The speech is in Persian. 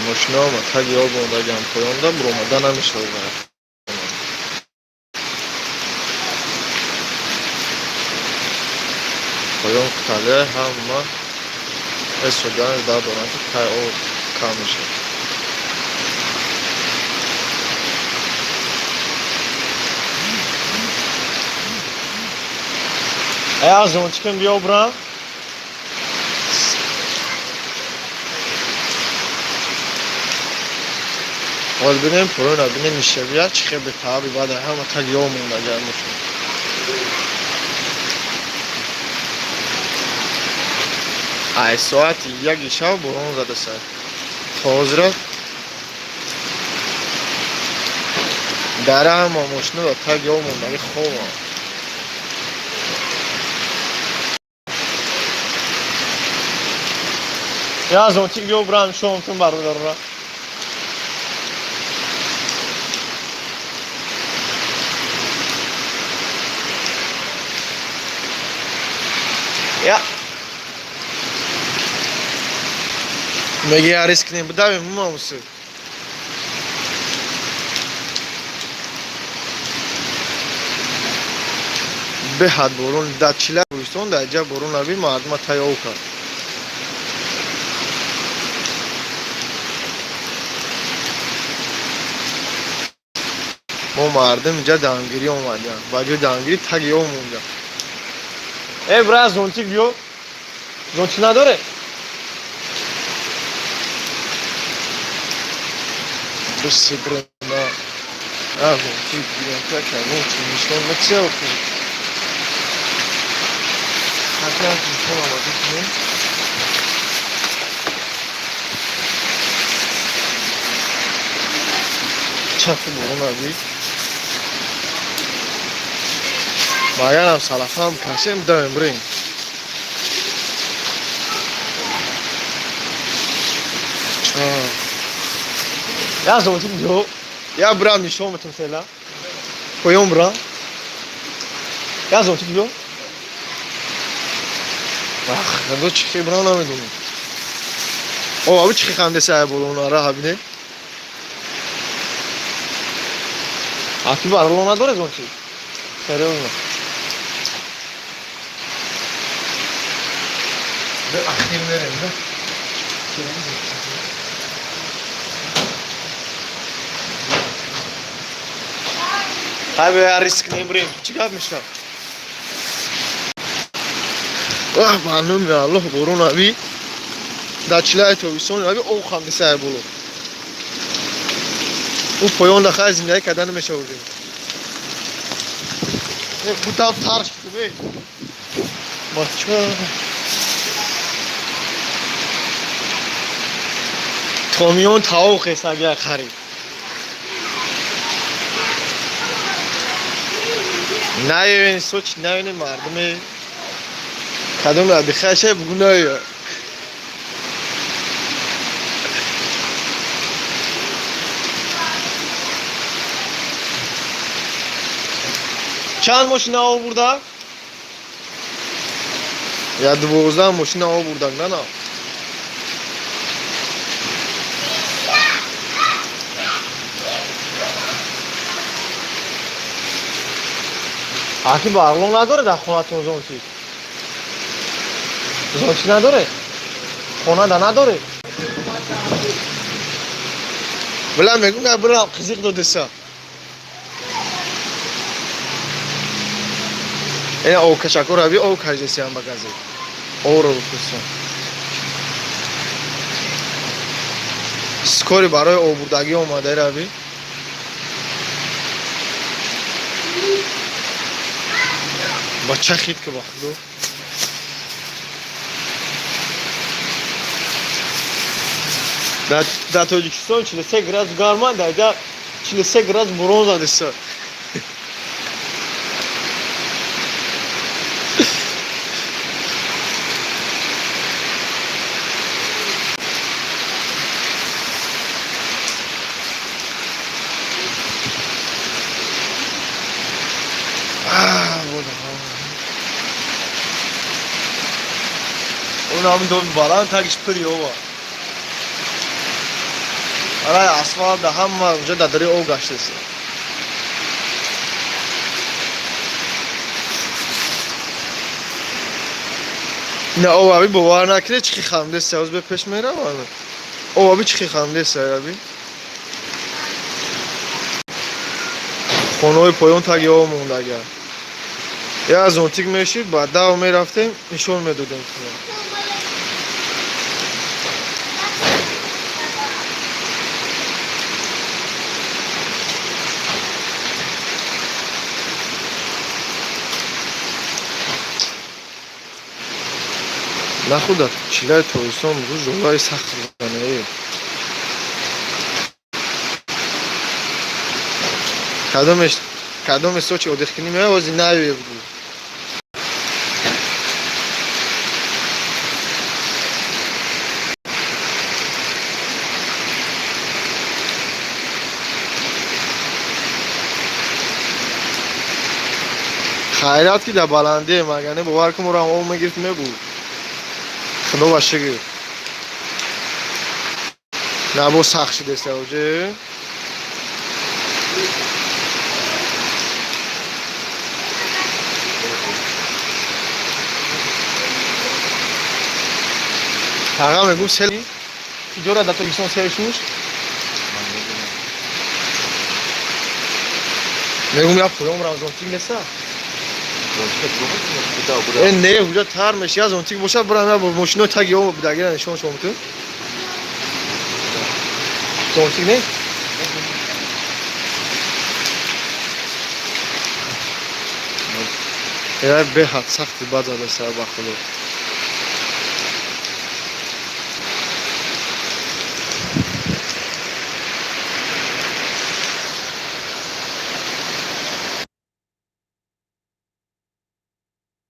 ماشینا ما تگ یا بوندگم پایاندا برآمدن نمیشه پایان کله همه استودیان در دوران که تای او کم میشه ای از اون چکم بیا برام حال بینیم پرون بینیم میشه بیا چخه به تابی بعد همه تگ یا بوندگم میشه ای ساعت یک شب برون زده سر حاضرت در همه ماشینه دا تگ یا موندگی خوب یا از اون تیک بیو برام شما تون برادر را یا میگه یا ریسک نیم بدویم ماموسه به حد برون در چیله رویستون در جا برون روی مردم تای او کرد ما مردم اینجا دانگیری اومدیم باجو دانگیری تگی او مونده ای برای زونتی بیو زونتی نداره بسی برنا زونتی بیو که زونتی میشون نکسه اوکی حتی از میشون آماده کنیم چفت برون روی باید هم سلافه هم کسیم داریم بریم یا زونتی بیو یا برام میشون بتون سیلا کویون برام یا زونتی بیو ندو چی برام نمیدونم او abi چی خنده سعی برون آره هبینه آکی بارلو نداره زونتی سره اون به اخیر نریم نه های به ریسک نمیبریم چیکار میشم معلوم یا الله برون ابی در چلای تویسون ابی او خنده سعی برون او پایان داخل زندگی کردن نمیشه بودیم بودم ترش کنه بچه کامیون تاوخ است اگر خرید نه این سوچ نه این مردم کدوم را بخشه بگونه چند ماشین آوردن؟ یا 12 ماشین آوردن نه نه آکی بارلون نداره در خونتون زونچی زونچی نداره خونه دا نداره بلا میگم که برام خزیق دو دسته این او کشاکور ابی او کارجسی هم بگذاری او رو بکشم سکوری برای او بردگی اومده روی بچه خید که بخدو در تاجیکستان 43 گراز گرما در اینجا 43 گراز برونز هست اون هم دو بالان تاکش پریو Арай асфальт да ҳама унҷо да дари об гаштаст. ина обаби бовар накиде чӣ хандест ҳоз бе пеш меравад. Обаби чӣ хандест аби. Хонаҳои поён таги об мондагар. Я зонтик мешид ба дав мерафтем нишон медодем. нахуда чилаи тобистон рӯз жолаи сахт бузанае. кадоме сочи одихкини меавози наве буд. хайрат ки да баланде магане бовар ки моро об мегирифт мебуд. худо ба шукр. набо сахт шудест оҷе. ага мегум сел иҷора да тобистон сел шуд. мегум я поём рамзонтик неста. не ҳуҷа тар меши аз зонтик бошад барам я мошинои таги об бидагира нишон шомту. зонтик не я беҳад сахти бад задастар ба худо.